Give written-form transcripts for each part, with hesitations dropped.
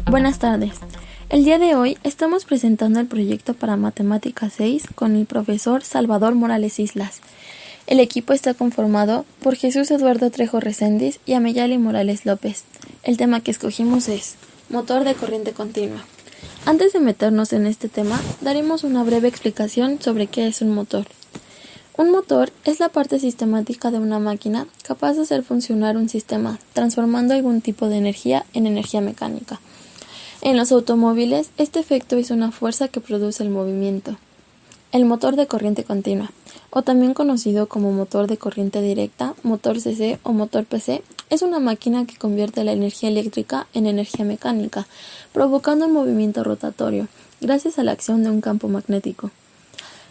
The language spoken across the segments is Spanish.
Buenas tardes. El día de hoy estamos presentando el proyecto para Matemática 6 con el profesor Salvador Morales Islas. El equipo está conformado por Jesús Eduardo Trejo Reséndiz y Ameyali Morales López. El tema que escogimos es motor de corriente continua. Antes de meternos en este tema, daremos una breve explicación sobre qué es un motor. Un motor es la parte sistemática de una máquina capaz de hacer funcionar un sistema, transformando algún tipo de energía en energía mecánica. En los automóviles, este efecto es una fuerza que produce el movimiento. El motor de corriente continua, o también conocido como motor de corriente directa, motor CC o motor PC, es una máquina que convierte la energía eléctrica en energía mecánica, provocando un movimiento rotatorio, gracias a la acción de un campo magnético.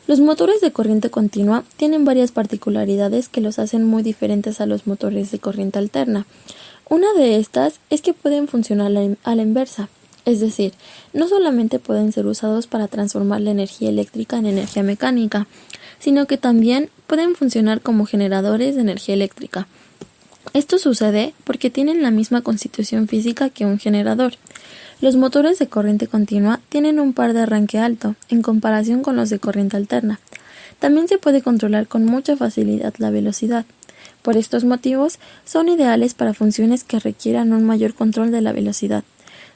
Los motores de corriente continua tienen varias particularidades que los hacen muy diferentes a los motores de corriente alterna. Una de estas es que pueden funcionar a la inversa. Es decir, no solamente pueden ser usados para transformar la energía eléctrica en energía mecánica, sino que también pueden funcionar como generadores de energía eléctrica. Esto sucede porque tienen la misma constitución física que un generador. Los motores de corriente continua tienen un par de arranque alto, en comparación con los de corriente alterna. También se puede controlar con mucha facilidad la velocidad. Por estos motivos, son ideales para funciones que requieran un mayor control de la velocidad.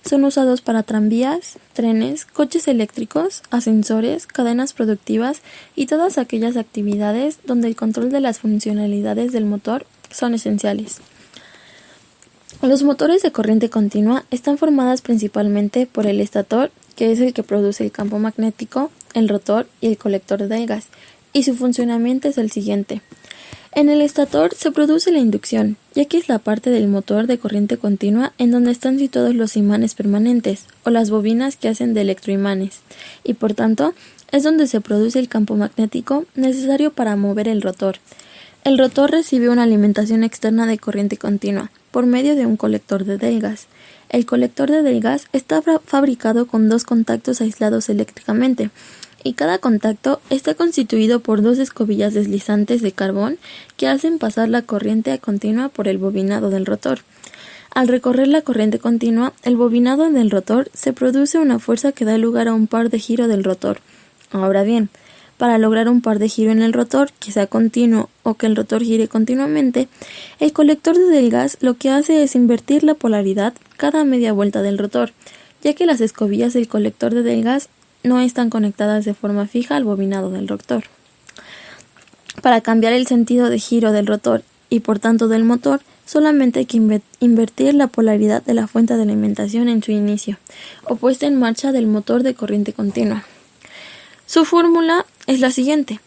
Son usados para tranvías, trenes, coches eléctricos, ascensores, cadenas productivas y todas aquellas actividades donde el control de las funcionalidades del motor son esenciales. Los motores de corriente continua están formados principalmente por el estator, que es el que produce el campo magnético, el rotor y el colector del gas, y su funcionamiento es el siguiente. En el estator se produce la inducción, ya que es la parte del motor de corriente continua en donde están situados los imanes permanentes, o las bobinas que hacen de electroimanes, y por tanto, es donde se produce el campo magnético necesario para mover el rotor. El rotor recibe una alimentación externa de corriente continua, por medio de un colector de delgas. El colector de delgas está fabricado con dos contactos aislados eléctricamente, y cada contacto está constituido por dos escobillas deslizantes de carbón que hacen pasar la corriente continua por el bobinado del rotor. Al recorrer la corriente continua, el bobinado del rotor se produce una fuerza que da lugar a un par de giro del rotor. Ahora bien, para lograr un par de giro en el rotor, que sea continuo o que el rotor gire continuamente, el colector de delgas lo que hace es invertir la polaridad cada media vuelta del rotor, ya que las escobillas del colector de delgas no están conectadas de forma fija al bobinado del rotor. Para cambiar el sentido de giro del rotor y por tanto del motor, solamente hay que invertir la polaridad de la fuente de alimentación en su inicio, o puesta en marcha del motor de corriente continua. Su fórmula es la siguiente.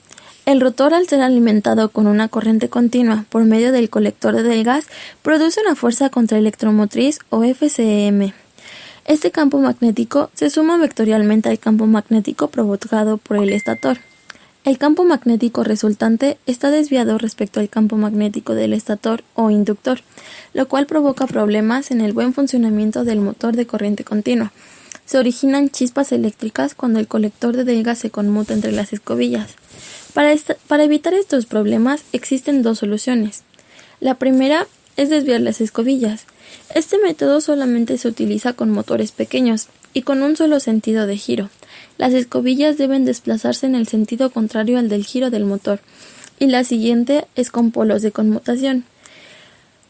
El rotor, al ser alimentado con una corriente continua por medio del colector de delgas, produce una fuerza contraelectromotriz o FCM. Este campo magnético se suma vectorialmente al campo magnético provocado por el estator. El campo magnético resultante está desviado respecto al campo magnético del estator o inductor, lo cual provoca problemas en el buen funcionamiento del motor de corriente continua. Se originan chispas eléctricas cuando el colector de delgas se conmuta entre las escobillas. Para evitar estos problemas existen dos soluciones. La primera es desviar las escobillas. Este método solamente se utiliza con motores pequeños y con un solo sentido de giro. Las escobillas deben desplazarse en el sentido contrario al del giro del motor, y la siguiente es con polos de conmutación.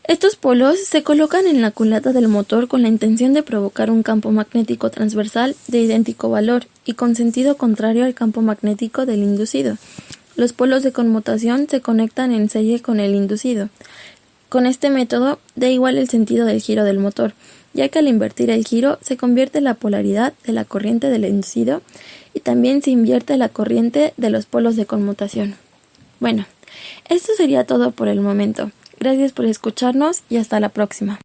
Estos polos se colocan en la culata del motor con la intención de provocar un campo magnético transversal de idéntico valor y con sentido contrario al campo magnético del inducido. Los polos de conmutación se conectan en serie con el inducido. Con este método da igual el sentido del giro del motor, ya que al invertir el giro se convierte la polaridad de la corriente del inducido y también se invierte la corriente de los polos de conmutación. Bueno, esto sería todo por el momento. Gracias por escucharnos y hasta la próxima.